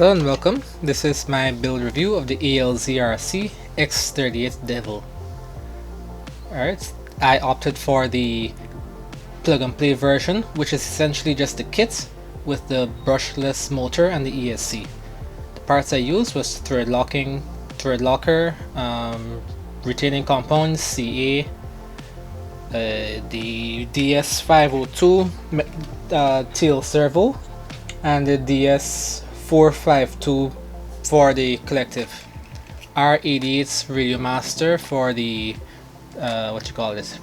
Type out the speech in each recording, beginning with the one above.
Hello and welcome. This is my build review of the ALZRC X-380 Devil. Alright, I opted for the plug and play version, which is essentially just the kit with the brushless motor and the ESC. The parts I used was thread locker, retaining compound, CA, the DS502 tail servo, and the DS452 for the collective, R88's radio master for the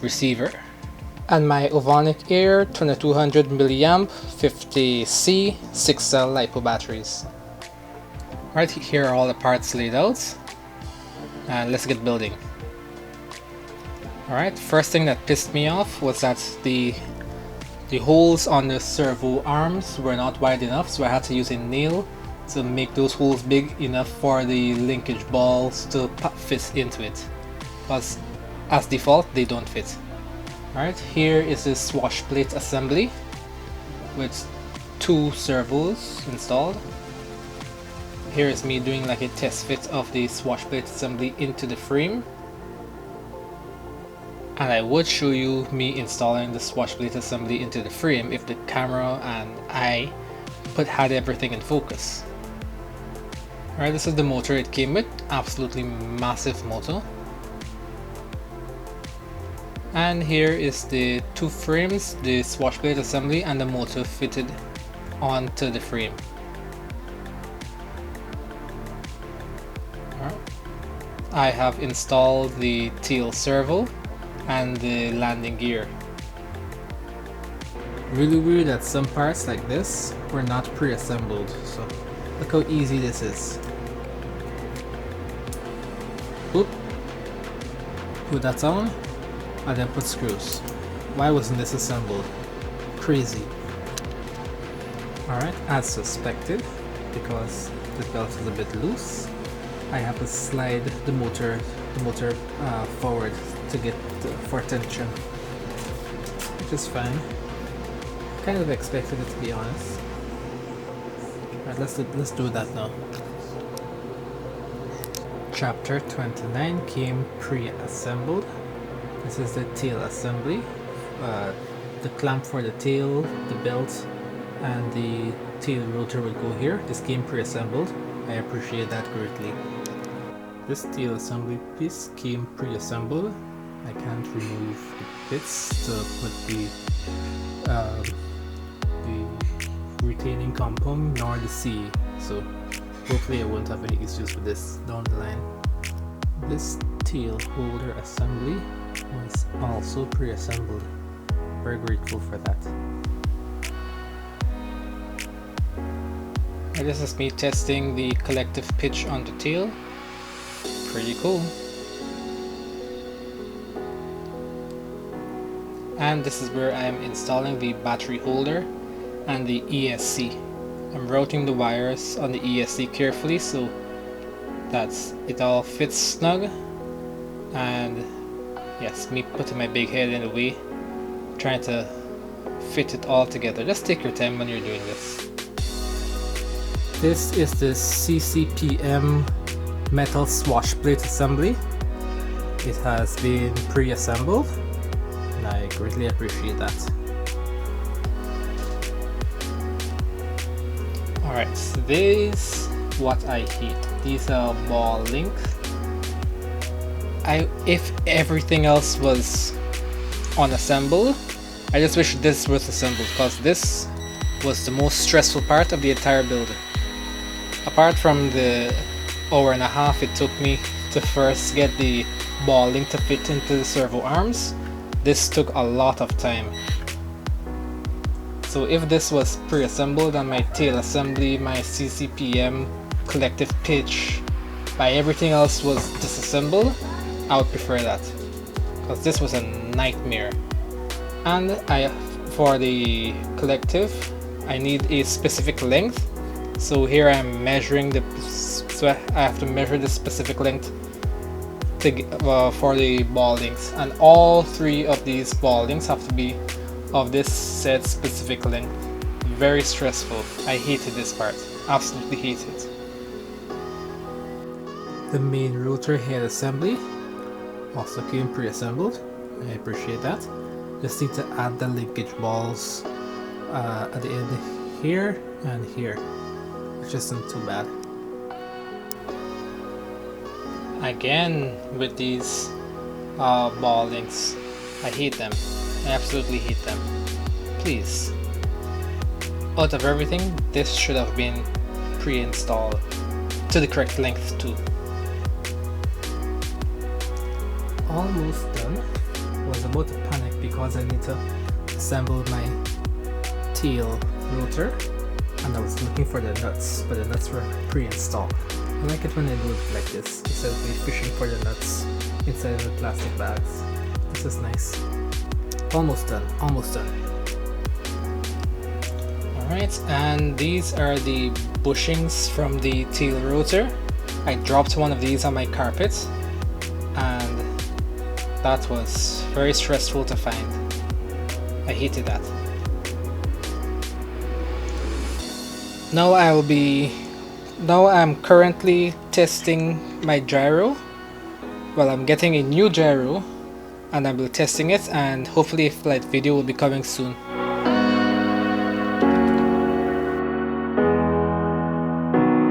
receiver, and my Ovonic Air 2200 milliamp 50C 6-cell LiPo batteries. Right, here are all the parts laid out, and let's get building. Alright, first thing that pissed me off was that the holes on the servo arms were not wide enough, so I had to use a nail to make those holes big enough for the linkage balls to fit into it, because as default they don't fit. Alright, here is the swash plate assembly with 2 servos installed. Here is me doing like a test fit of the swash plate assembly into the frame. And I would show you me installing the swash plate assembly into the frame if the camera and I had everything in focus. Alright, this is the motor it came with, absolutely massive motor. And here is the 2 frames, the swash plate assembly and the motor fitted onto the frame. Alright. I have installed the tail servo and the landing gear. Really weird that some parts like this were not pre-assembled, so look how easy this is. Oop. Put that on and then put screws. Why wasn't this assembled? Crazy. Alright, as suspected, because this belt is a bit loose, I have to slide the motor forward to get for tension, which is fine. Kind of expected it, to be honest. Alright, let's do that now. Chapter 29 came pre-assembled. This is the tail assembly. The clamp for the tail, the belt, and the tail rotor will go here. This came pre-assembled. I appreciate that greatly. This tail assembly piece came pre-assembled. I can't remove the bits to put the retaining compound nor the C, so hopefully I won't have any issues with this down the line. This tail holder assembly was also pre-assembled. Very grateful for that. And this is me testing the collective pitch on the tail. Pretty cool. And this is where I am installing the battery holder and the ESC. I'm routing the wires on the ESC carefully so that it all fits snug. And yes, me putting my big head in the way, trying to fit it all together. Just take your time when you're doing this. This is the CCPM metal swash plate assembly. It has been pre-assembled, and I greatly appreciate that. Alright, so this is what I hate. These are ball links. If everything else was unassembled, I just wish this was assembled, because this was the most stressful part of the entire build. Apart from the hour and a half it took me to first get the ball link to fit into the servo arms, this took a lot of time. So if this was pre-assembled and my tail assembly, my CCPM, collective pitch, everything else was disassembled, I would prefer that, because this was a nightmare. And for the collective, I need a specific length. So here I'm measuring so I have to measure the specific length for the ball links, and all 3 of these ball links have to be of this said specific length. Very stressful. I hated this part. Absolutely hate it. The main rotor head assembly also came pre-assembled. I appreciate that. Just need to add the linkage balls at the end here and here, which isn't too bad. Again with these ball links, I hate them. I absolutely hate them. Please, out of everything, this should have been pre-installed to the correct length too. Almost done. Was about to panic because I need to assemble my tail rotor, and I was looking for the nuts, but the nuts were pre-installed. I like it when I do it like this, instead of me fishing for the nuts inside of the plastic bags. This is nice. Almost done, almost done. Alright, and these are the bushings from the tail rotor. I dropped one of these on my carpet, and that was very stressful to find. I hated that. Now I'm currently testing my gyro. Well, I'm getting a new gyro and I will be testing it, and hopefully a flight video will be coming soon.